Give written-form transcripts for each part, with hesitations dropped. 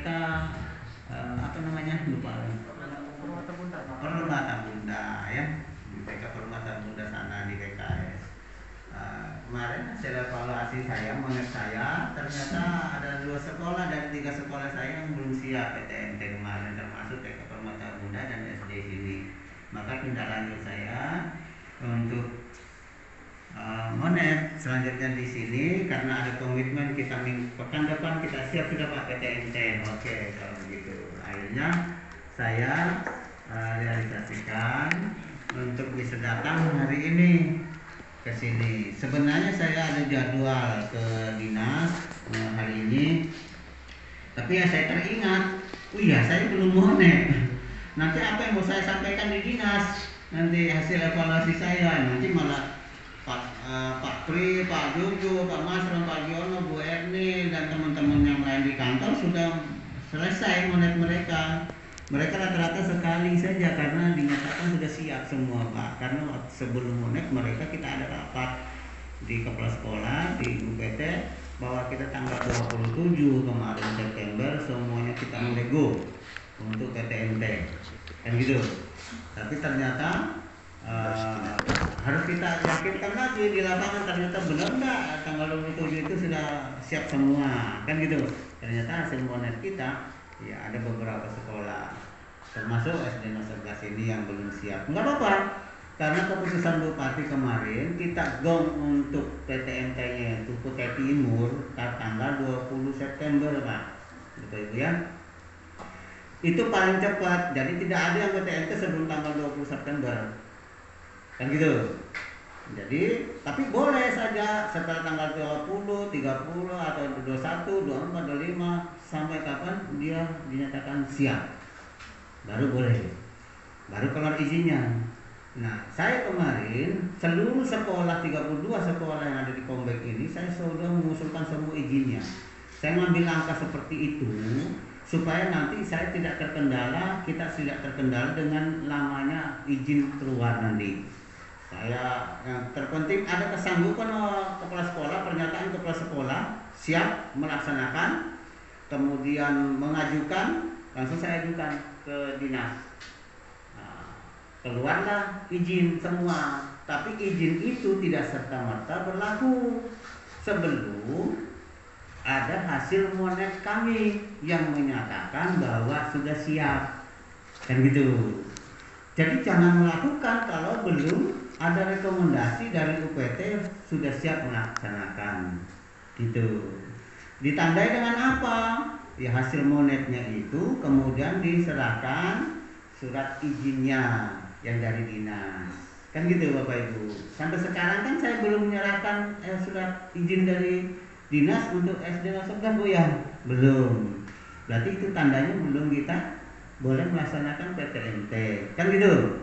kita apa namanya, lupa lagi, Permata Bunda ya, di TK Permata Bunda sana di PKS. Kemarin hasil evaluasi saya, monet saya, ternyata ada 2 sekolah dari 3 sekolah saya yang belum siap PTMT kemarin, termasuk TK Permata Bunda dan SD sini. Maka tindak lanjut saya untuk monet selanjutnya di sini, karena ada komitmen kita pekan depan kita siap sudah Pak PTMT. Oke, kalau begitu akhirnya saya realisasikan untuk bisa datang hari ini ke sini. Sebenarnya saya ada jadwal ke dinas hari ini, tapi ya saya teringat, oh iya saya belum monet. Nanti apa yang mau saya sampaikan di dinas, nanti hasil evaluasi saya, nanti malah Pak Pri, Pak Jojo, Pak Masron, Pak Giono, Bu Erni dan teman-teman yang lain di kantor sudah selesai monet mereka. Mereka rata-rata sekali saja karena dinyatakan sudah siap semua Pak. Karena sebelum monet mereka kita ada rapat di kepala sekolah di UPT bahwa kita tanggal 27 kemarin September semuanya kita mulai go untuk PTMT kan gitu. Tapi ternyata harus kita yakinkan lagi di lapangan, ternyata benar enggak tanggal 27 itu sudah siap semua kan gitu. Ternyata hasil monet kita ya ada beberapa sekolah termasuk SD 11 ini yang belum siap. Enggak apa-apa, karena keputusan Bupati kemarin kita gong untuk PTMT-nya itu Kutai Timur tanggal 20 September Pak, betul Ibu ya. Itu paling cepat, jadi tidak ada yang PTMT sebelum tanggal 20 September kan gitu. Jadi tapi boleh saja setelah tanggal 20, 30 atau 21, 24, 25 sampai kapan dia dinyatakan siap baru boleh, baru keluar izinnya. Nah saya kemarin seluruh sekolah 32 sekolah yang ada di Komplek ini saya sudah mengusulkan semua izinnya. Saya mengambil langkah seperti itu supaya nanti saya tidak terkendala, kita tidak terkendala dengan lamanya izin keluar nanti. Saya yang terpenting ada kesanggupan kepala sekolah, pernyataan kepala sekolah siap melaksanakan, kemudian mengajukan, langsung saya ajukan ke dinas. Nah, keluarlah izin semua, tapi izin itu tidak serta-merta berlaku sebelum ada hasil monet kami yang menyatakan bahwa sudah siap kan gitu. Jadi jangan melakukan kalau belum ada rekomendasi dari UPT sudah siap melaksanakan gitu. Ditandai dengan apa? Ya hasil monetnya itu kemudian diserahkan surat izinnya yang dari dinas kan gitu Bapak Ibu. Sampai sekarang kan saya belum menyerahkan surat izin dari dinas untuk SD 11 Bu ya? Belum. Berarti itu tandanya belum kita boleh melaksanakan PTMT kan gitu.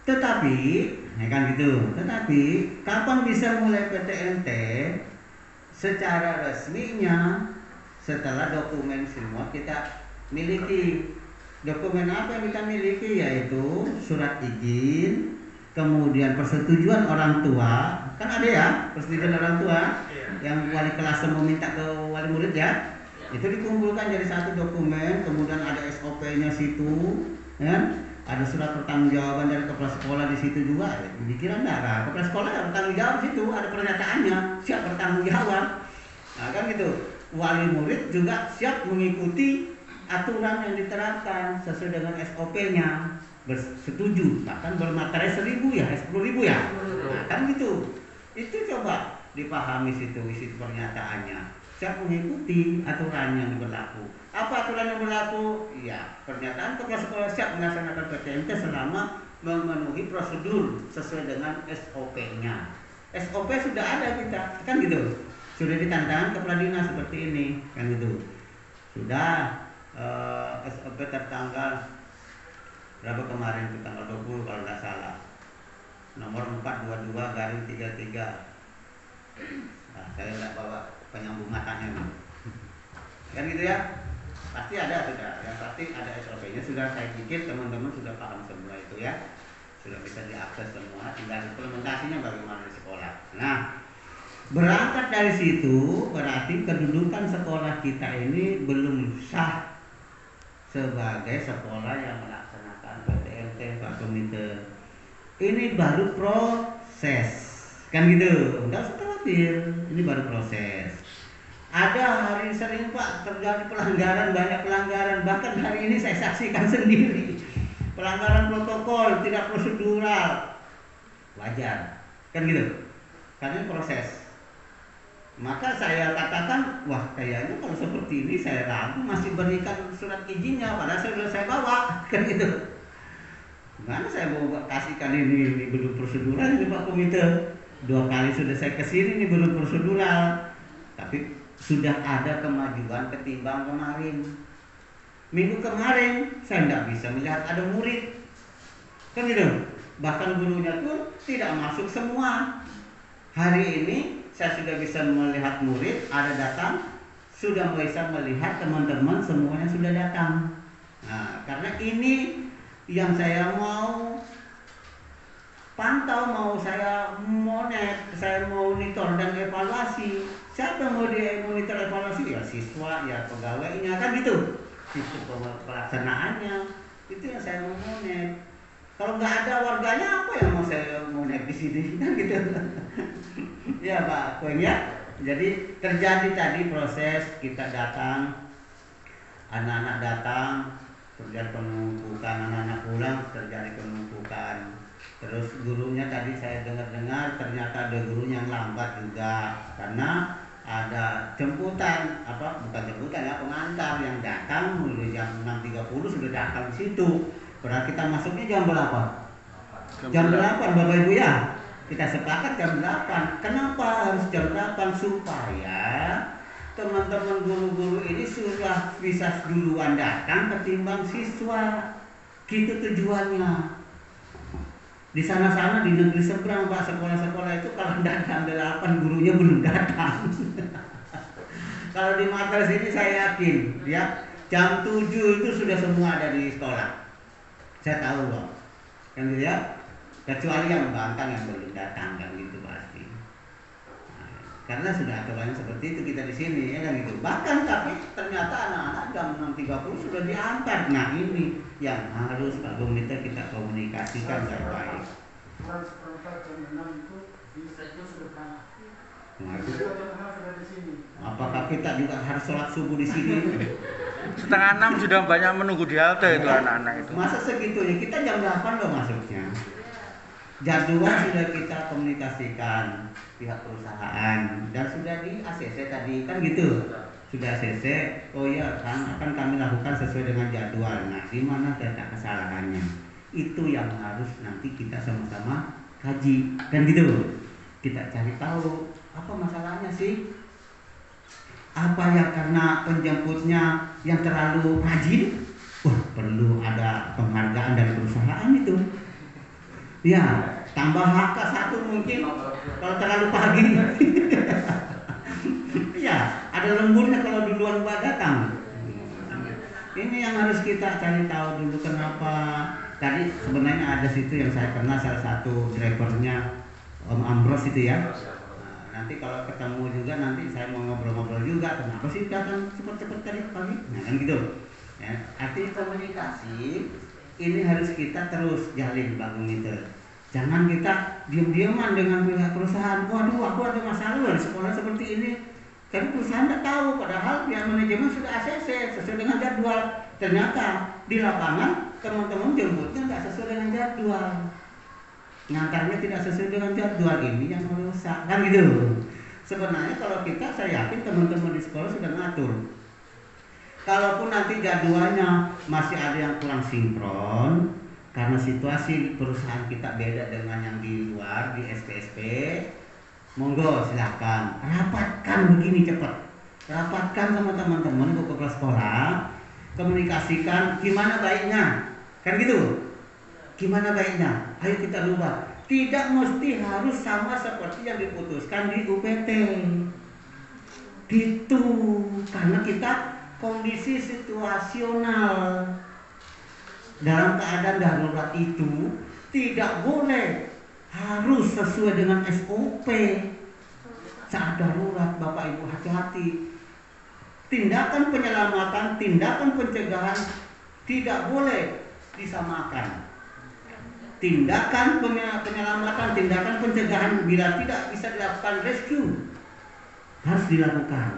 Tetapi ya kan gitu. Tetapi kapan bisa mulai PTMT secara resminya setelah dokumen semua kita miliki. Dokumen apa yang kita miliki yaitu surat izin, kemudian persetujuan orang tua, kan ada ya persetujuan orang tua yang wali kelas meminta ke wali murid ya. Itu dikumpulkan jadi satu dokumen, kemudian ada SOP-nya situ, ya. Ada surat pertanggungjawaban dari kepala sekolah di situ juga. Dikira enggak kan? Kepala sekolah ada bertanggung jawab situ, ada pernyataannya, siap bertanggung jawab. Nah, kan gitu. Wali murid juga siap mengikuti aturan yang diterapkan sesuai dengan SOP-nya, bersetuju, bahkan bermaterai 1.000 ya, 10.000 ya. Nah, kan gitu. Itu coba dipahami situ isi pernyataannya. Siap mengikuti aturan yang berlaku. Apa aturan yang berlaku? Ya, pernyataan kepala sekolah siap melaksanakan PTMT selama memenuhi prosedur sesuai dengan SOP-nya. SOP sudah ada kita, kan gitu. Sudah ditantang kepala dinas seperti ini, kan gitu. Sudah SOP tertanggal berapa kemarin itu tanggal 20 kalau tidak salah. Nomor 422/33. Nah, saya tidak bawa penyambung matanya nih. Kan gitu ya. Pasti ada sudah. Yang pasti ada SOP-nya sudah, saya pikir teman-teman sudah paham semua itu ya. Sudah bisa diakses semua, tinggal implementasinya bagaimana di sekolah. Nah, Berangkat dari situ berarti kedudukan sekolah kita ini belum sah sebagai sekolah yang melaksanakan PTLT Pak Komite. Ini baru proses, kan gitu. Enggak usah khawatir, ini baru proses. Ada hari sering Pak terjadi pelanggaran, banyak pelanggaran. Bahkan hari ini saya saksikan sendiri pelanggaran protokol, tidak prosedural. Wajar, kan gitu. Karena ini proses. Maka saya katakan, wah kayaknya kalau seperti ini saya ragu masih berikan surat izinnya, padahal sudah saya bawa, kan gitu. Gimana saya mau kasihkan ini belum prosedural ini Pak Komite. 2 kali sudah saya kesini ini belum prosedural, tapi sudah ada kemajuan ketimbang kemarin. Minggu kemarin saya tidak bisa melihat ada murid, kan gitu. Bahkan gurunya pun tidak masuk semua. Hari ini saya sudah bisa melihat murid ada datang, sudah bisa melihat teman-teman semuanya sudah datang. Nah, karena ini yang saya mau pantau, mau saya monitor dan evaluasi. Siapa yang mau dimonitor evaluasi? Ya siswa, ya pegawainya, kan gitu. Sistem pelaksanaannya itu yang saya mau monitor. Kalau nggak ada warganya, apa yang mau saya monitor di sini? Kan gitu. Ya Pak Koeng ya. Jadi terjadi tadi proses kita datang, anak-anak datang, terjadi penumpukan, anak-anak pulang terjadi penumpukan. Terus gurunya tadi saya dengar-dengar ternyata ada guru yang lambat juga karena ada jemputan, bukan jemputan ya, pengantar yang datang mulai jam 6.30 sudah datang di situ. Berarti kita masuknya jam berapa? Jam 8 Bapak Ibu ya. Kita sepakat jam 8. Kenapa harus jam 8? Supaya teman-teman guru-guru ini sudah bisa duluan datang ketimbang siswa. Gitu tujuannya. Di sana-sana di negeri seberang Pak, sekolah-sekolah itu kalau datang 8 gurunya belum datang. Kalau di Mater sini saya yakin ya jam 7 itu sudah semua ada di sekolah. Saya tahu loh. Kan gitu ya. Kecuali yang membangkang yang belum datang kan gitu pasti. Nah, karena sudah aturannya seperti itu kita di sini ya kan gitu. Bahkan tapi ternyata anak-anak jam 6.30 sudah diantar. Nah ini yang harus Pak Komite kita komunikasikan baik-baik. Nah, itu. Apakah kita juga harus sholat subuh di sini? 5:30 sudah banyak menunggu di halte itu anak-anak itu. Masa segitunya kita jam 8 loh masuknya. Jadwal sudah kita komunikasikan pihak perusahaan dan sudah di ACC tadi kan gitu. Sudah ACC, oh iya kan akan kami lakukan sesuai dengan jadwal. Nah, di mana letak kesalahannya? Itu yang harus nanti kita sama-sama kaji kan gitu. Kita cari tahu apa masalahnya sih? Apa ya karena penjemputnya yang terlalu rajin? Wah, perlu ada penghargaan dari perusahaan itu. Ya, tambah HK 1 mungkin kalau terlalu pagi. Ya, ada lemburnya kalau duluan datang. Ini yang harus kita cari tahu dulu kenapa. Tadi sebenarnya ada situ yang saya kenal salah satu drivernya Om Ambros itu ya. Nah, nanti kalau ketemu juga nanti saya mau ngobrol-ngobrol juga kenapa sih datang cepat-cepat tadi pagi. Nah kan gitu. Ya, artinya komunikasi ini harus kita terus jalin Pak Komite. Jangan kita diam-diaman dengan pihak perusahaan. Waduh, aku ada masalah di sekolah seperti ini. Tapi perusahaan tidak tahu, padahal pihak manajemen sudah ACC sesuai dengan jadwal. Ternyata di lapangan teman-teman jemputnya tidak sesuai dengan jadwal. Ngantarnya tidak sesuai dengan jadwal, ini yang merusak. Kan gitu. Sebenarnya kalau kita, saya yakin teman-teman di sekolah sudah ngatur. Kalaupun nanti jadwalnya masih ada yang kurang sinkron, karena situasi perusahaan kita beda dengan yang di luar, di SPSP, monggo silahkan rapatkan begini cepat, rapatkan sama teman-teman ke kepala sekolah, komunikasikan gimana baiknya, kan gitu, gimana baiknya, ayo kita rubah. Tidak mesti harus sama seperti yang diputuskan di UPT, gitu, karena kita kondisi situasional. Dalam keadaan darurat itu tidak boleh harus sesuai dengan SOP. saat darurat, Bapak Ibu hati-hati. Tindakan penyelamatan, tindakan pencegahan tidak boleh disamakan. Tindakan penyelamatan, tindakan pencegahan bila tidak bisa dilakukan rescue harus dilakukan.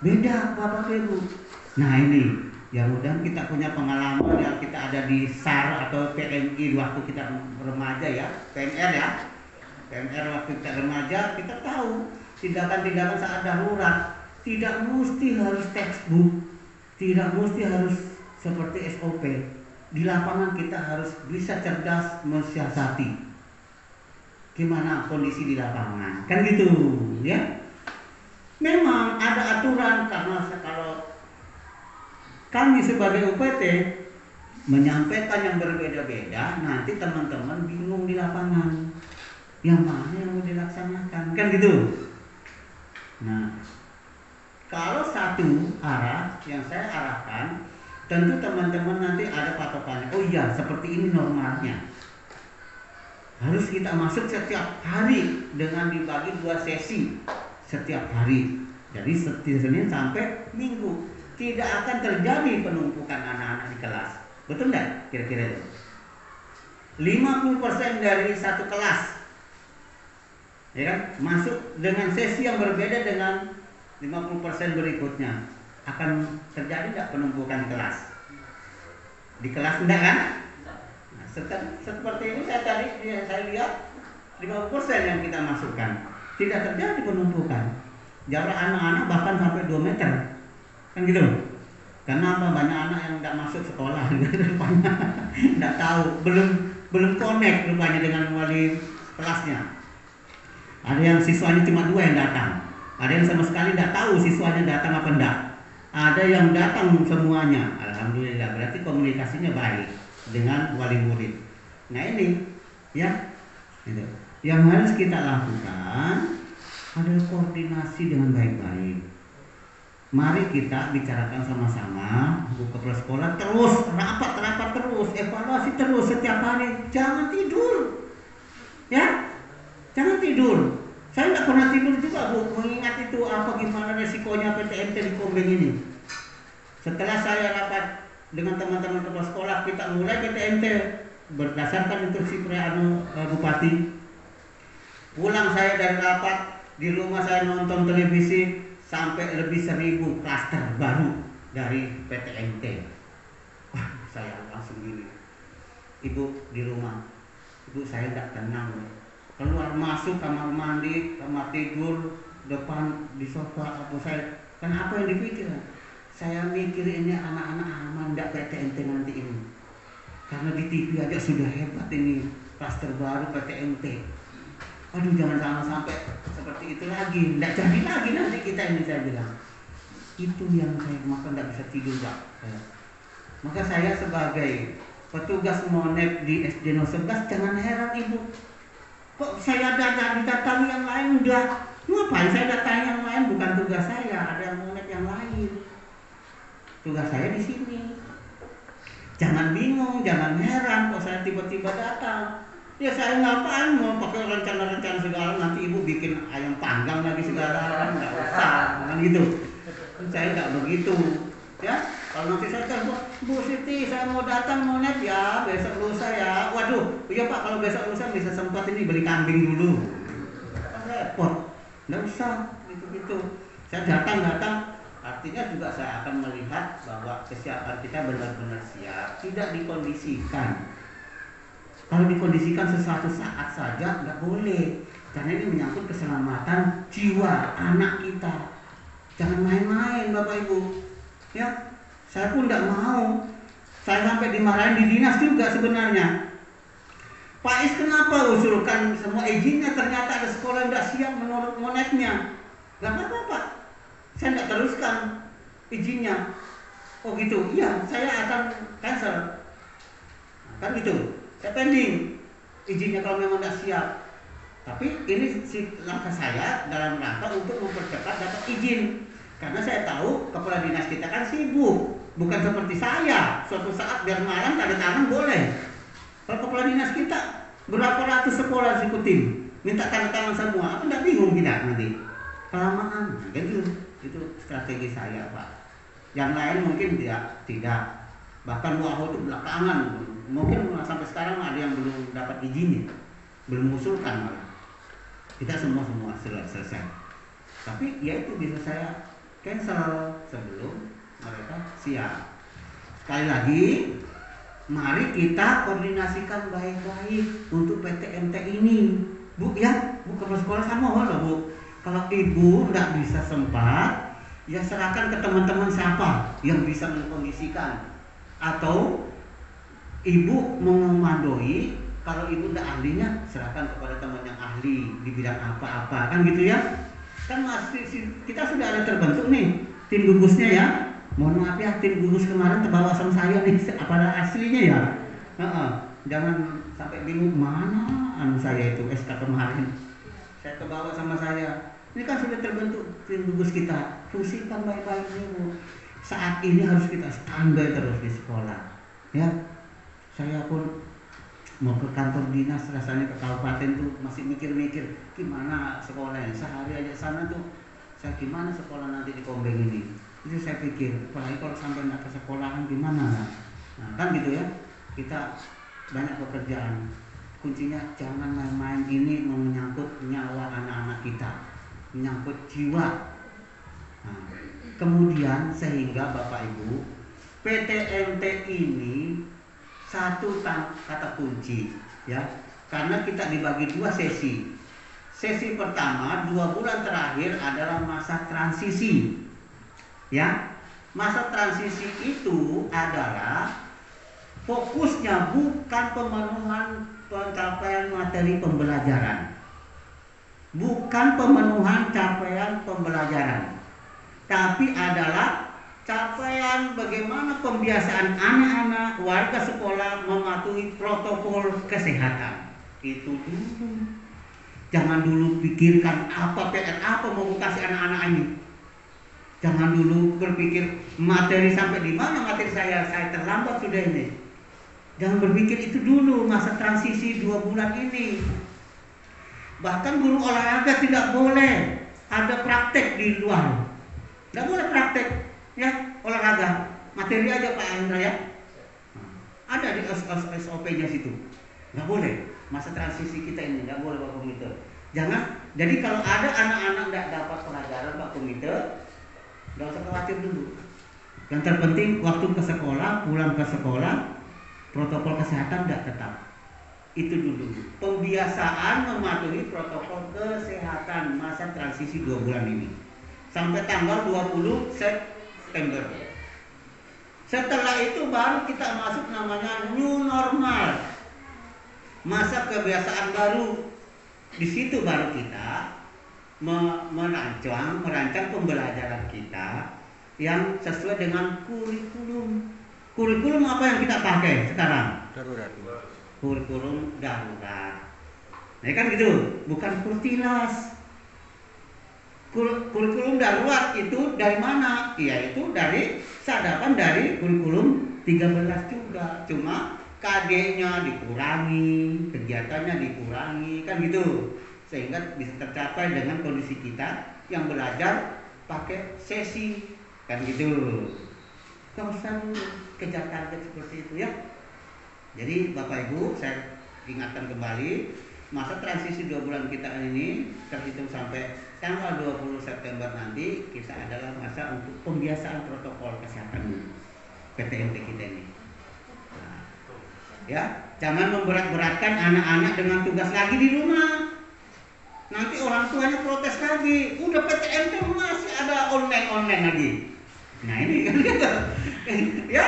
Beda Bapak Ibu. Nah ini yang mudah kita punya pengalaman yang kita ada di SAR atau PMI waktu kita remaja ya, PMR ya. PMR waktu kita remaja kita tahu tindakan-tindakan saat darurat tidak mesti harus textbook, tidak mesti harus seperti SOP. Di lapangan kita harus bisa cerdas mensiasati gimana kondisi di lapangan, kan gitu ya. Memang ada aturan karena kalau kami sebagai UPT menyampaikan yang berbeda-beda, nanti teman-teman bingung di lapangan yang mana yang mau dilaksanakan, kan gitu. Nah, kalau satu arah yang saya arahkan, tentu teman-teman nanti ada patokannya. Oh iya, seperti ini normalnya. Harus kita masuk setiap hari dengan dibagi 2 sesi setiap hari. Jadi Senin sampai Minggu. Tidak akan terjadi penumpukan anak-anak di kelas. Betul nggak kira-kira itu? 50% dari satu kelas, ya kan, masuk dengan sesi yang berbeda dengan 50% berikutnya. Akan terjadi nggak penumpukan kelas? Di kelas enggak kan? Nah, seperti ini saya lihat 50% yang kita masukkan. Tidak terjadi penumpukan. Jarak anak-anak bahkan sampai 2 meter. Kan gitu. Kenapa banyak anak yang tidak masuk sekolah rupanya tidak tahu, belum connect rupanya dengan wali kelasnya. Ada yang siswanya cuma 2 yang datang, ada yang sama sekali tidak tahu siswanya datang apa enggak, ada yang datang semuanya. Alhamdulillah, berarti komunikasinya baik dengan wali murid. Nah ini ya, gitu. Yang harus kita lakukan adalah koordinasi dengan baik-baik. Mari kita bicarakan sama-sama, Bu Kepala Sekolah terus, rapat terus, evaluasi terus setiap hari. Jangan tidur, ya, jangan tidur. Saya nggak pernah tidur juga, Bu, mengingat itu apa gimana resikonya PTMT di Kombeng ini. Setelah saya rapat dengan teman-teman kepala sekolah, kita mulai PTMT berdasarkan instruksi Bupati. Pulang saya dari rapat, di rumah saya nonton televisi. Sampai lebih 1000 klaster baru dari PTMT. Wah, saya langsung gini. Ibu di rumah, ibu saya tidak tenang. Keluar masuk kamar mandi, kamar tidur, depan di sofa, apa saya. Kenapa yang dipikirkan? Saya mikir ini anak-anak aman tidak PTMT nanti ini. Karena di TV aja sudah hebat ini klaster baru PTMT. Aduh, jangan sampai seperti itu lagi, tidak jadi lagi nanti kita ini, saya bilang. Itu yang saya maka tidak bisa tidur, Pak. Maka saya sebagai petugas monep di SD 11, jangan heran Ibu. Kok saya datangi yang lain enggak? Ngapain saya datangi yang lain? Bukan tugas saya, ada yang monep yang lain. Tugas saya di sini. Jangan bingung, jangan heran kok saya tiba-tiba datang. Ya saya ngapain mau pakai rencana-rencana segala, nanti ibu bikin ayam panggang lagi segala, nggak usah, kan gitu. Saya nggak begitu, ya. Kalau nanti saya telepon, Bu Siti, saya mau datang mau net ya, besok lusa ya. Waduh, iya Pak, kalau besok lusa bisa sempat ini beli kambing dulu. Kan repot, nggak usah gitu-gitu. Saya datang, artinya juga saya akan melihat bahwa kesiapan kita benar-benar siap, tidak dikondisikan. Kalau dikondisikan sesuatu saat saja nggak boleh, karena ini menyangkut keselamatan jiwa anak kita. Jangan main-main Bapak Ibu, ya. Saya pun nggak mau. Saya sampai dimarahin di dinas juga sebenarnya. Pak Is kenapa usulkan semua izinnya, ternyata ada sekolah yang nggak siap menurut monetnya. Nggak apa-apa Pak, saya nggak teruskan izinnya. Oh gitu, iya saya akan cancel. Kan gitu. Saya pending izinnya kalau memang tidak siap. Tapi ini langkah saya dalam rangka untuk mempercepat dapat izin. Karena saya tahu kepala dinas kita kan sibuk. Bukan seperti saya, suatu saat biar malam tanda tangan boleh. Kalau kepala dinas kita berapa ratus sekolah ikutin, minta tanda tangan semua, apa tidak bingung kita nanti? kelamaan. Nah, itu strategi saya, Pak. Yang lain mungkin tidak. Bahkan WHO itu belakangan, mungkin sampai sekarang ada yang belum dapat izin, belum mengusulkan malah. Kita semua selesai. Tapi ya itu bisa saya cancel sebelum mereka siap. Sekali lagi, mari kita koordinasikan baik-baik untuk PTMT ini, Bu ya, Bu ke sekolah sama loh Bu. Kalau Ibu nggak bisa sempat, ya serahkan ke teman-teman siapa yang bisa mengkondisikan, atau Ibu mengomandoi. Kalau Ibu nggak ahlinya, serahkan kepada teman yang ahli di bidang apa-apa, kan gitu ya. Kan masih kita sudah ada terbentuk nih tim gugusnya ya. Mohon maaf ya, tim gugus kemarin terbawa sama saya nih, apa aslinya ya. Jangan sampai bingung mana saya itu SK kemarin. Saya terbawa sama saya. Ini kan sudah terbentuk tim gugus kita. Fungsikan baik-baik dulu. Saat ini harus kita standby terus di sekolah. Ya, saya pun mau ke kantor dinas, rasanya ke kabupaten tuh masih mikir-mikir gimana sekolahnya. Sehari aja sana tuh, saya gimana sekolah nanti di Kombeng ini. Itu saya pikir, apalagi kalau sampai nggak ke sekolahan gimana? Nah kan gitu ya, kita banyak pekerjaan. Kuncinya jangan main-main, ini menyangkut nyawa anak-anak kita, menyangkut jiwa. Nah, kemudian sehingga Bapak Ibu, PTMT ini satu kata kunci ya, karena kita dibagi 2 sesi. Sesi pertama 2 bulan terakhir adalah masa transisi ya. Masa transisi itu adalah fokusnya bukan pemenuhan pencapaian materi pembelajaran, bukan pemenuhan capaian pembelajaran, tapi adalah capaian bagaimana pembiasaan anak-anak warga sekolah mematuhi protokol kesehatan. Itu dulu. Jangan dulu pikirkan apa PR apa mau kasih anak-anak ini. Jangan dulu berpikir materi sampai di mana materi saya terlambat sudah ini. Jangan berpikir itu dulu masa transisi 2 bulan ini. Bahkan guru olahraga tidak boleh ada praktek di luar. Tidak boleh praktek. Ya, olahraga, materi aja Pak Hendra ya. Ada di SOP-nya situ. Nggak boleh. Masa transisi kita ini nggak boleh Pak Komite. Jangan. Jadi kalau ada anak-anak nggak dapat pelajaran Pak Komite, nggak usah khawatir dulu. Yang terpenting waktu ke sekolah, pulang ke sekolah, protokol kesehatan nggak tetap. Itu dulu. Pembiasaan mematuhi protokol kesehatan masa transisi 2 bulan ini sampai tanggal 20 September. Setelah itu baru kita masuk namanya new normal, masa kebiasaan baru. Di situ baru kita merancang pembelajaran kita yang sesuai dengan kurikulum. Kurikulum apa yang kita pakai sekarang? Darurat. Kurikulum darurat. Nah kan gitu, bukan kurtilas. Kurikulum darurat itu dari mana? Ya itu dari sadapan dari kurikulum 13 juga. Cuma KD-nya dikurangi, kegiatannya dikurangi, kan gitu. Sehingga bisa tercapai dengan kondisi kita yang belajar pakai sesi, kan gitu. Gak usah kejar target seperti itu ya. Jadi Bapak Ibu, saya ingatkan kembali, masa transisi 2 bulan kita ini terhitung sampai tanggal 20 September nanti kita adalah masa untuk pembiasaan protokol kesehatan PTMT kita ini. Nah, ya, jangan memberat-beratkan anak-anak dengan tugas lagi di rumah. Nanti orang tuanya protes lagi. Udah PTMT masih ada online lagi. Nah ini kan gitu. Ya,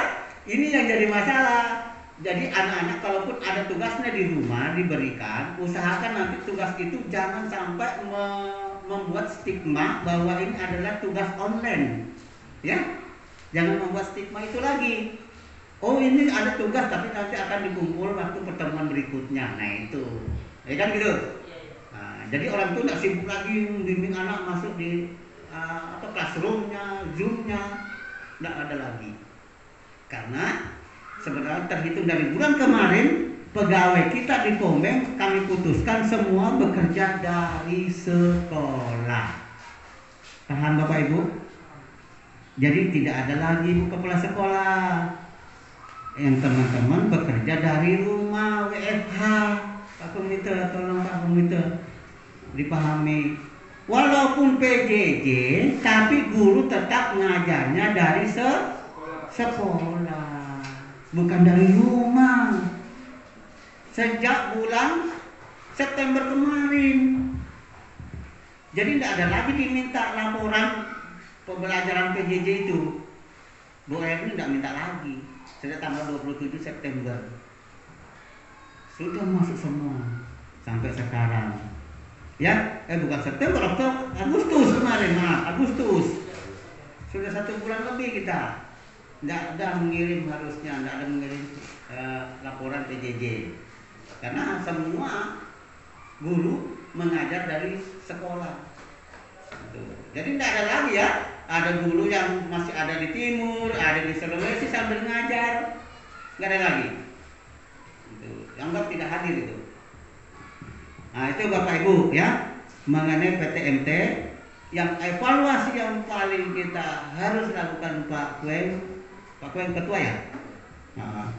ini yang jadi masalah. Jadi anak-anak kalaupun ada tugasnya di rumah diberikan, usahakan nanti tugas itu jangan sampai membuat stigma bahwa ini adalah tugas online. Ya, jangan membuat stigma itu lagi. Oh ini ada tugas tapi nanti akan dikumpul waktu pertemuan berikutnya. Nah itu, ya kan gitu. Nah, jadi orang tua tidak sibuk lagi membimbing anak masuk di classroom-nya, Zoom-nya, tidak ada lagi. Karena sebenarnya terhitung dari bulan kemarin pegawai kita di Kombeng kami putuskan semua bekerja dari sekolah. Paham Bapak Ibu? Jadi tidak ada lagi Bu kepala sekolah. Yang teman-teman bekerja dari rumah, WFH. Pak Komite, tolong Pak Komite dipahami. Walaupun PJJ, tapi guru tetap ngajarnya dari sekolah, bukan dari rumah. Sejak bulan September kemarin. Jadi tidak ada lagi diminta laporan pembelajaran PJJ itu. Bu Erni tidak minta lagi. Sejak tanggal 27 September. Sudah masuk semua sampai sekarang. Ya, bukan September, Oktober, Agustus kemarin, Agustus. Sudah 1 bulan lebih kita. Tidak ada mengirim harusnya, tidak ada mengirim laporan PJJ. Karena semua guru mengajar dari sekolah. Jadi tidak ada lagi ya. Ada guru yang masih ada di timur, ada di Sulawesi sambil ngajar. Tidak ada lagi. Anggap tidak hadir itu. Nah itu Bapak Ibu ya, mengenai PTMT yang evaluasi yang paling kita harus lakukan Pak Kueng ketua ya. Nah,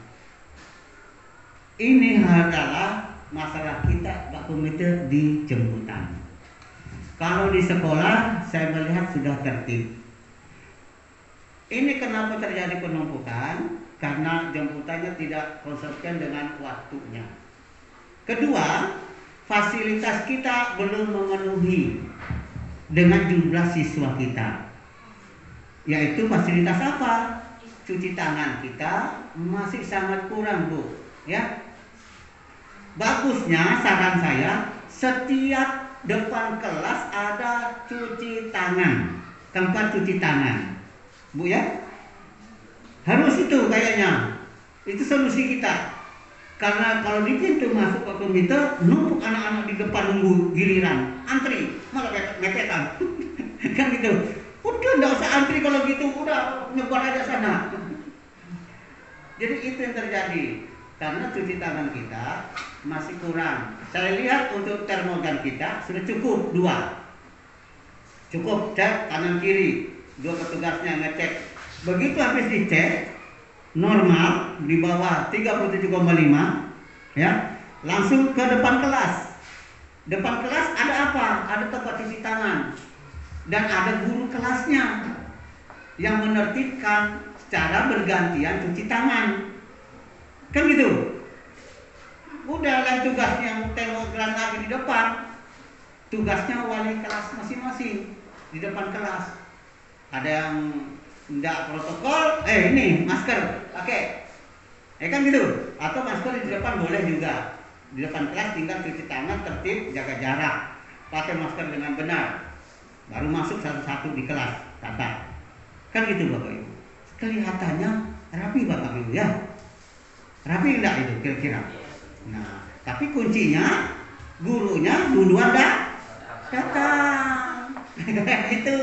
ini adalah masalah kita Pak Komite di jemputan. Kalau di sekolah saya melihat sudah tertib. Ini kenapa terjadi penumpukan? Karena jemputannya tidak konsisten dengan waktunya. Kedua, fasilitas kita belum memenuhi dengan jumlah siswa kita. Yaitu fasilitas apa? Cuci tangan kita masih sangat kurang, Bu. Ya. Bagusnya saran saya, setiap depan kelas ada cuci tangan, tempat cuci tangan. Bu ya. Harus itu kayaknya. Itu solusi kita. Karena kalau di pintu masuk ke komite, numpuk anak-anak di depan nunggu giliran, antri, malah mepetan. Kan gitu. Udah enggak usah antri kalau gitu, udah nyebar aja sana. Jadi itu yang terjadi. Karena cuci tangan kita masih kurang. Saya lihat untuk termogan kita sudah cukup 2. Cukup cek kanan kiri, 2 petugasnya ngecek. Begitu habis dicek normal di bawah 37,5 ya, langsung ke depan kelas. Depan kelas ada apa? Ada tempat cuci tangan dan ada guru kelasnya yang menertibkan secara bergantian cuci tangan. Kan gitu. Udah lain tugasnya yang termogan lagi di depan. Tugasnya wali kelas masing-masing di depan kelas. Ada yang enggak protokol, ini masker pakai, kan gitu. Atau masker di depan boleh juga. Di depan kelas tinggal cuci tangan, tertib, jaga jarak, pakai masker dengan benar, baru masuk satu-satu di kelas, tata. Kan gitu Bapak Ibu. Kelihatannya rapi Bapak Ibu ya. Rapi enggak itu kira-kira? Nah, tapi kuncinya gurunya duluan datang. Itu.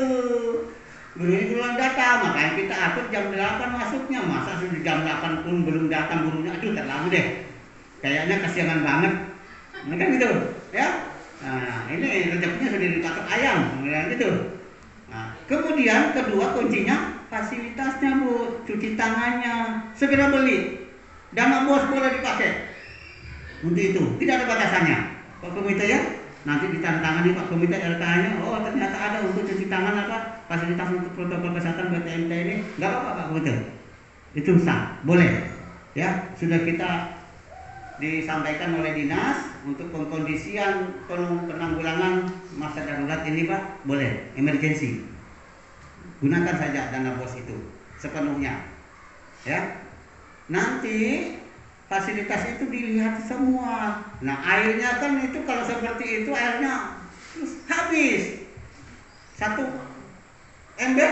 Gurunya duluan datang, makanya kita atur jam 8 masuknya. Masa sudah jam 8 pun belum datang gurunya, aduh terlalu deh. Kayaknya kasihan banget. Ini kan gitu, ya. Nah, ini rezekinya sudah dipatok ayam, kemudian gitu. Nah, kemudian kedua kuncinya fasilitasnya Bu, cuci tangannya segera beli. Dana bos boleh dipakai untuk itu, tidak ada batasannya. Pak Komite ya, nanti ditandatangani Pak Komite RK-nya. Oh ternyata ada untuk cuci tangan apa fasilitas untuk protokol kesehatan PTMT ini, nggak apa-apa Pak Komite. Itu sah, boleh. Ya sudah kita disampaikan oleh dinas untuk pengkondisian penanggulangan masa darurat ini Pak, boleh emergensi. Gunakan saja dana bos itu sepenuhnya. Ya. Nanti fasilitas itu dilihat semua. Nah airnya kan itu kalau seperti itu airnya terus habis. 1 ember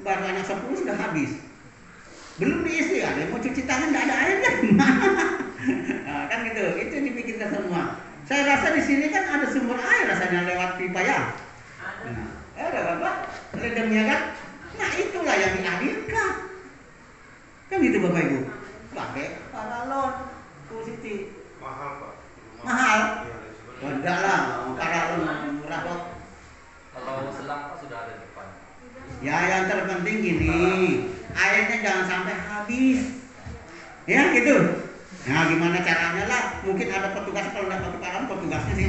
baru anak 10 sudah habis. Belum diisi, ada yang mau cuci tangan tidak ada airnya. Nah, kan gitu. Itu yang dipikirkan semua. Saya rasa di sini kan ada sumber air rasanya lewat pipa ya. Nah, ada Bapak ledengnya kan. Nah itulah yang dihadirkan. Kan gitu Bapak Ibu. Pakai paralon positif. Mahal Pak. Mahal? Enggak lah, paralon murah kok. Kalau selang Pak sudah ada di depan. Ya, yang terpenting gini, airnya jangan sampai habis. Ya, gitu. Nah, gimana caranya lah? Mungkin ada petugas, kalau nggak pakai petugasnya sih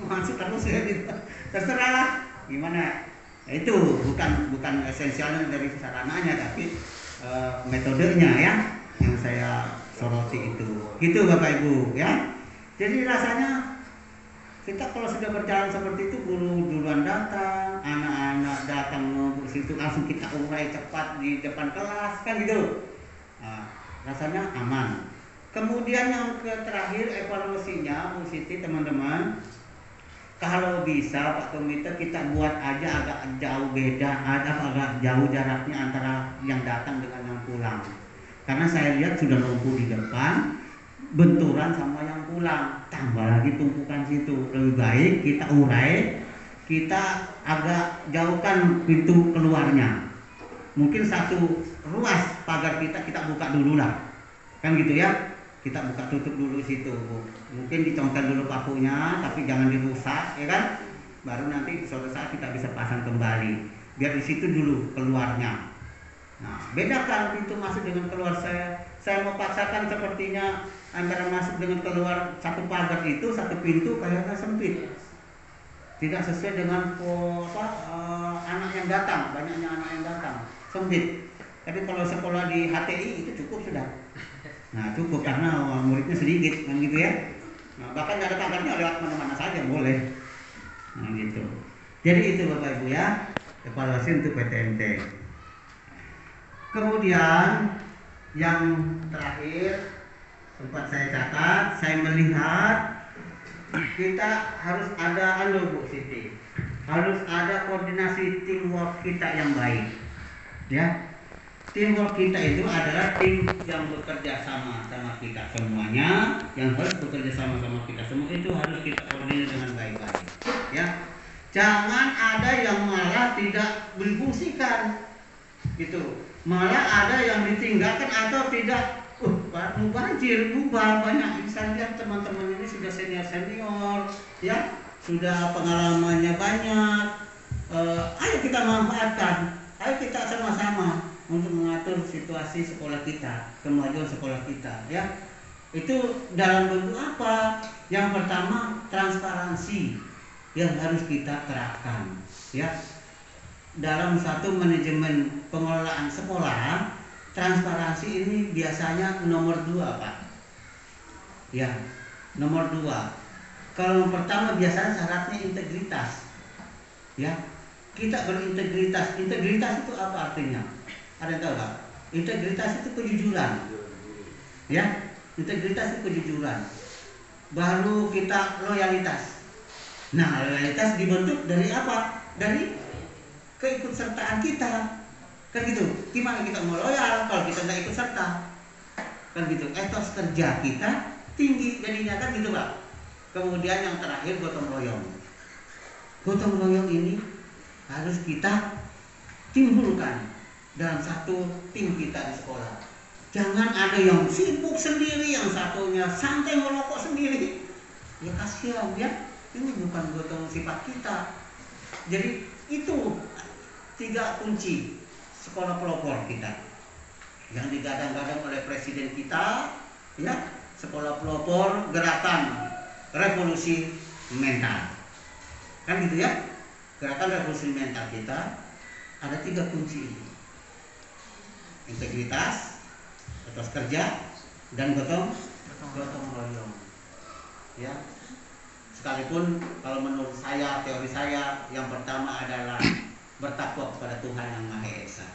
masuk terus ya gitu. Terserah lah. Gimana? Nah, itu bukan esensialnya dari sarananya, tapi metodenya ya yang saya soroti itu. Gitu Bapak Ibu ya. Jadi rasanya kita kalau sudah berjalan seperti itu, guru duluan datang, anak-anak datang ke situ, langsung kita urai cepat di depan kelas kan gitu. Nah, rasanya aman. Kemudian yang terakhir evaluasinya, Bu Siti, teman-teman, kalau bisa Pak Komite kita buat aja agak jauh beda, agak jauh jaraknya antara yang datang dengan yang pulang. Karena saya lihat sudah lumpuh di depan, benturan sama yang pulang, tambah lagi tumpukan situ. Lebih baik kita urai, kita agak jauhkan pintu keluarnya. Mungkin satu ruas pagar kita buka dulu lah, kan gitu ya. Kita buka tutup dulu situ, Bu. Mungkin dicongkel dulu pakunya, tapi jangan dirusak, ya kan? Baru nanti suatu saat kita bisa pasang kembali. Biar di situ dulu keluarnya. Nah, bedakan pintu masuk dengan keluar. Saya mau paksakan sepertinya antara masuk dengan keluar satu pagar itu, satu pintu kayaknya sempit. Tidak sesuai dengan anak yang datang, banyaknya anak yang datang, sempit. Tapi kalau sekolah di HTI itu cukup sudah. Nah, cukup karena muridnya sedikit kan gitu ya. Nah, bahkan nggak ada pagarnya, lewat mana-mana saja boleh. Nah, gitu. Jadi itu Bapak Ibu ya, evaluasi untuk PTMT. Kemudian yang terakhir sempat saya catat, saya melihat kita harus ada Bu Siti, harus ada koordinasi teamwork kita yang baik, ya. Teamwork kita itu adalah tim yang bekerja sama kita semuanya, yang harus bekerja sama kita semua itu harus kita koordinir dengan baik-baik, ya. Jangan ada yang malah tidak difungsikan, gitu. Malah ada yang ditinggalkan atau tidak. Mubazir, banyak. Saya lihat teman-teman ini sudah senior, ya, sudah pengalamannya banyak. Ayo kita manfaatkan, ayo kita sama-sama untuk mengatur situasi sekolah kita, kemajuan sekolah kita, ya. Itu dalam bentuk apa? Yang pertama, transparansi yang harus kita terapkan, ya. Dalam satu manajemen pengelolaan sekolah, transparansi ini biasanya nomor 2, Pak. Ya, nomor 2. Kalau pertama biasanya syaratnya integritas, ya. Kita berintegritas. Integritas itu apa artinya? Ada yang tahu Pak? Integritas itu kejujuran, ya. Integritas itu kejujuran. Baru kita loyalitas. Nah, loyalitas dibentuk dari apa? Dari keikutsertaan kita, kan gitu. Gimana kita mau loyal kalau kita nggak ikut serta, kan gitu. Etos kerja kita tinggi jadinya, kan gitu Pak. Kemudian yang terakhir gotong royong. Gotong royong ini harus kita timbulkan dalam satu tim kita di sekolah. Jangan ada yang sibuk sendiri, yang satunya santai merokok sendiri. Ya kasihan ya. Ini bukan gotong sifat kita. Jadi itu 3 kunci sekolah pelopor kita yang digadang-gadang oleh presiden kita, ya. Sekolah pelopor gerakan revolusi mental, kan gitu ya. Gerakan revolusi mental kita ada 3 kunci ini: integritas, etos kerja, dan gotong royong, ya. Sekalipun kalau menurut saya, teori saya, yang pertama adalah bertakwa kepada Tuhan yang Maha Esa.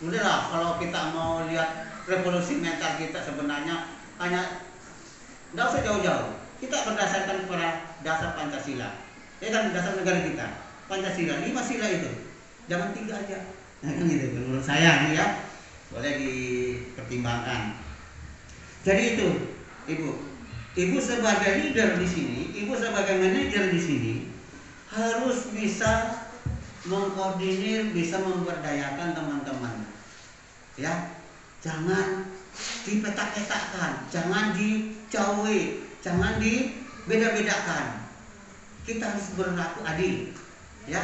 Udahlah, kalau kita mau lihat revolusi mental kita sebenarnya hanya, tidak usah jauh-jauh. Kita berdasarkan pada dasar Pancasila, ya kan, dasar negara kita, Pancasila, 5 sila itu, jangan 3 aja. Nah, kan gitu menurut saya nih ya, boleh dipertimbangkan. Jadi itu, Ibu sebagai leader di sini, Ibu sebagai manajer di sini harus bisa mengkoordinir, bisa memberdayakan teman-teman, ya. Jangan dipetak-petakkan, jangan dijauhi, jangan dibeda-bedakan. Kita harus berlaku adil, ya.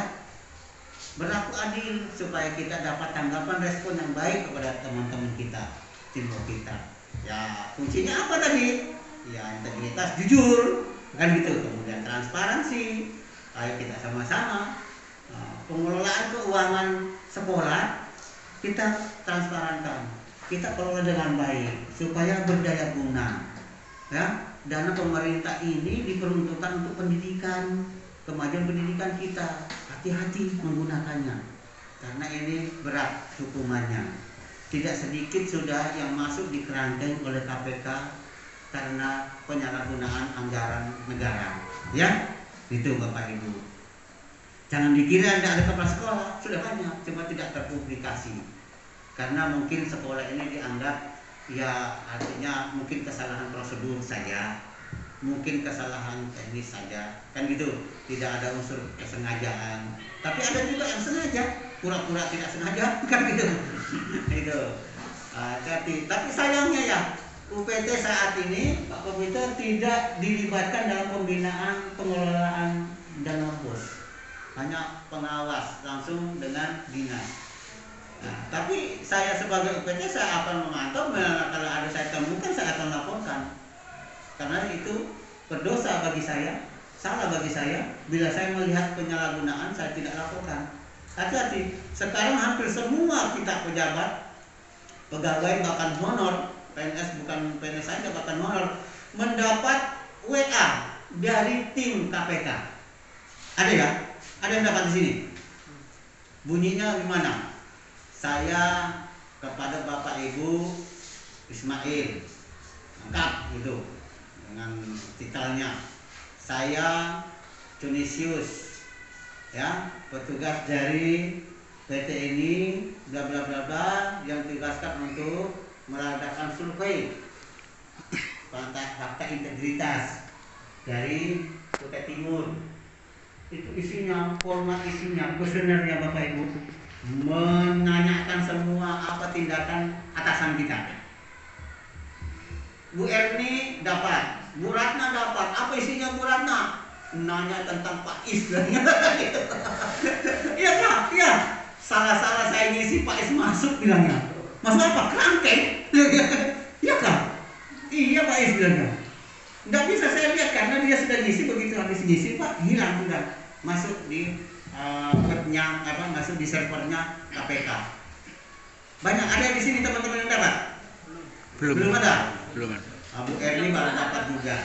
berlaku adil supaya kita dapat tanggapan respon yang baik kepada teman-teman kita, timur kita. Ya kuncinya apa tadi? Ya integritas, jujur, kan gitu. Kemudian transparansi. Ayo kita sama-sama pengelolaan keuangan sekolah kita transparankan, kita kelola dengan baik supaya berdaya guna. Ya, dana pemerintah ini diperuntukkan untuk pendidikan, kemajuan pendidikan kita. Hati-hati menggunakannya, karena ini berat hukumannya. Tidak sedikit sudah yang masuk di kerangkeng oleh KPK karena penyalahgunaan anggaran negara. Ya, itu Bapak Ibu. Jangan dikira tidak ada kepala sekolah, sudah banyak, cuma tidak terpublikasi. Karena mungkin sekolah ini dianggap ya artinya mungkin kesalahan prosedur saja, mungkin kesalahan teknis saja, kan gitu, tidak ada unsur kesengajaan. Tapi ada juga yang sengaja, pura-pura tidak sengaja, kan gitu. Itu. Tapi sayangnya ya UPT saat ini Pak Komite tidak dilibatkan dalam pembinaan pengelolaan dana bos, hanya pengawas langsung dengan dinas. Nah, tapi saya sebagai UPT saya akan memantau, kalau ada saya temukan saya akan laporkan. Karena itu berdosa bagi saya, salah bagi saya bila saya melihat penyalahgunaan saya tidak laporkan. Hati-hati, sekarang hampir semua kita pejabat, pegawai bahkan honor, PNS bukan PNS saja bahkan honor, mendapat WA dari tim KPK. Ada ya? Ada yang dapat di sini? Bunyinya gimana? Saya kepada Bapak Ibu Ismail, lengkap gitu dengan titelnya. Saya Tunisius, ya, petugas dari PT ini bla bla bla bla yang ditugaskan untuk mengadakan survei fakta integritas dari Kutai Timur. Itu isinya, format isinya, kuesionernya Bapak Ibu, menanyakan semua apa tindakan atasan kita. Bu Erni dapat, Bu Ratna dapat. Apa isinya Bu Ratna? Nanya tentang Pak Is. Iya kak, iya. Salah-salah saya ngisi, Pak Is masuk bilangnya. Masuk apa? Kerangkeng. Iya kak? Iya Pak Is bilangnya. Nggak bisa saya lihat karena dia sudah ngisi, begitu habis ngisi Pak hilang sudah, masuk di masuk di servernya KPK. Banyak ada di sini teman-teman yang dapat? Belum ada. Bu Erni baru dapat juga.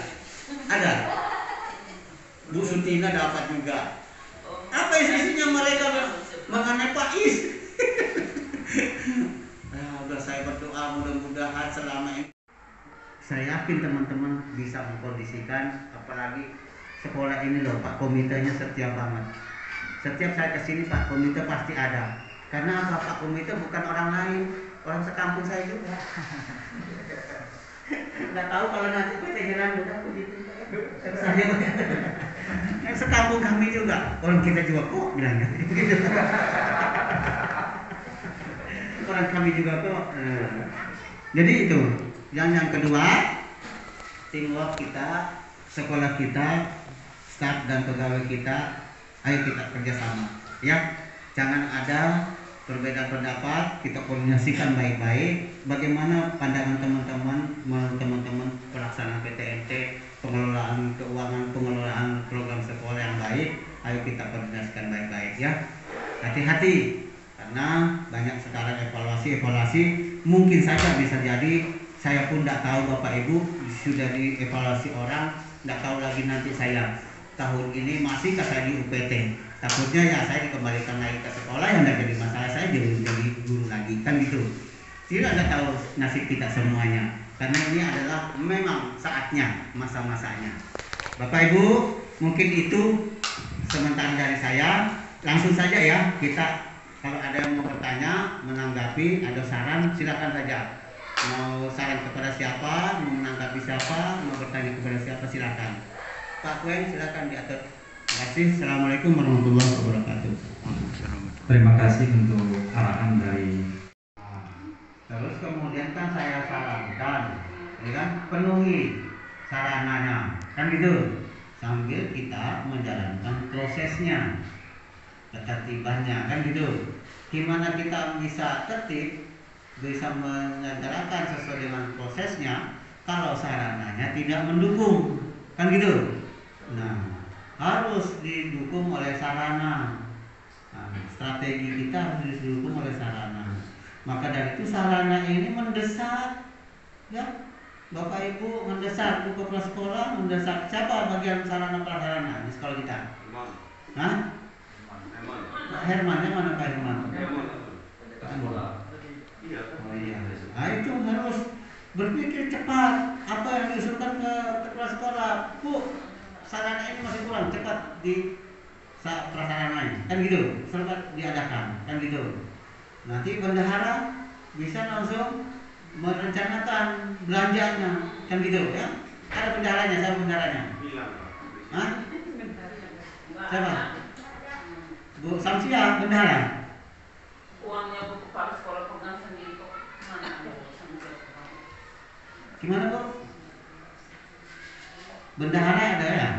Ada. Bu Sutina dapat juga. Apa isinya mereka mengenai Pak Is? Udah saya berdoa mudah-mudahan selama ini. Saya yakin teman-teman bisa mengkondisikan, apalagi sekolah ini loh, Pak Komitenya setia banget. Setiap saya kesini Pak Komite pasti ada. Karena apa? Pak Komite bukan orang lain, orang sekampung saya juga. Nggak tahu kalau nanti PT Hilang udah begitu. Saya sekampung kami juga, orang kita juga kok bilangnya. Orang kami juga kok. Jadi itu. Yang kedua, teamwork kita, sekolah kita, staf dan pegawai kita, ayo kita kerjasama, ya. Jangan ada perbedaan pendapat, kita koordinasikan baik-baik. Bagaimana pandangan teman-teman pelaksanaan PTNT, pengelolaan keuangan, pengelolaan program sekolah yang baik, ayo kita koordinasikan baik-baik, ya. Hati-hati, karena banyak sekarang evaluasi, mungkin saja bisa jadi. Saya pun tidak tahu Bapak Ibu sudah dievaluasi orang, tidak tahu lagi nanti saya tahun ini masih saya di UPT. Takutnya ya saya dikembalikan lagi ke sekolah yang tidak jadi masalah, saya jadi guru lagi, kan gitu. Tidak ada tahu nasib kita semuanya, karena ini adalah memang saatnya, masa-masanya. Bapak Ibu, mungkin itu sementara dari saya. Langsung saja ya, kita kalau ada yang mau bertanya, menanggapi, ada saran, silakan saja. Mau saran kepada siapa, mau menanggapi siapa, mau bertanya kepada siapa, silakan. Pak Kuen, silakan diatur. Terima kasih. Assalamualaikum warahmatullahi wabarakatuh. Terima kasih untuk arahan dari. Terus kemudian kan saya sarankan, ya kan, penuhi sarananya, kan gitu. Sambil kita menjalankan prosesnya. ketertibannya, kan gitu. Gimana kita bisa tertib, bisa menyegerakan sesuai dengan prosesnya kalau sarananya tidak mendukung, kan gitu. Nah, harus didukung oleh sarana. Nah, strategi kita harus didukung oleh sarana. Maka dari itu sarana ini mendesak, ya, Bapak Ibu mendesak bu kepala sekolah, mendesak siapa bagian sarana prasarana di sekolah kita? Hah? Herman, yang mana Pak Herman? Oh iya. Nah itu harus berpikir cepat. Apa yang diusulkan ke kepala sekolah? Bu, sarana ini masih kurang, cepat di prasarana, kan gitu, cepat diadakan, kan gitu. Nanti bendahara bisa langsung merencanakan belanjanya, kan gitu ya. Ada bendaharanya, siapa bendaharanya? Hah? Siapa? Bu Samsia, bendahara. Uangnya bu kepala sekolah pegang sendiri kok. Mana ada Gimana bu? Bendahara ada ya?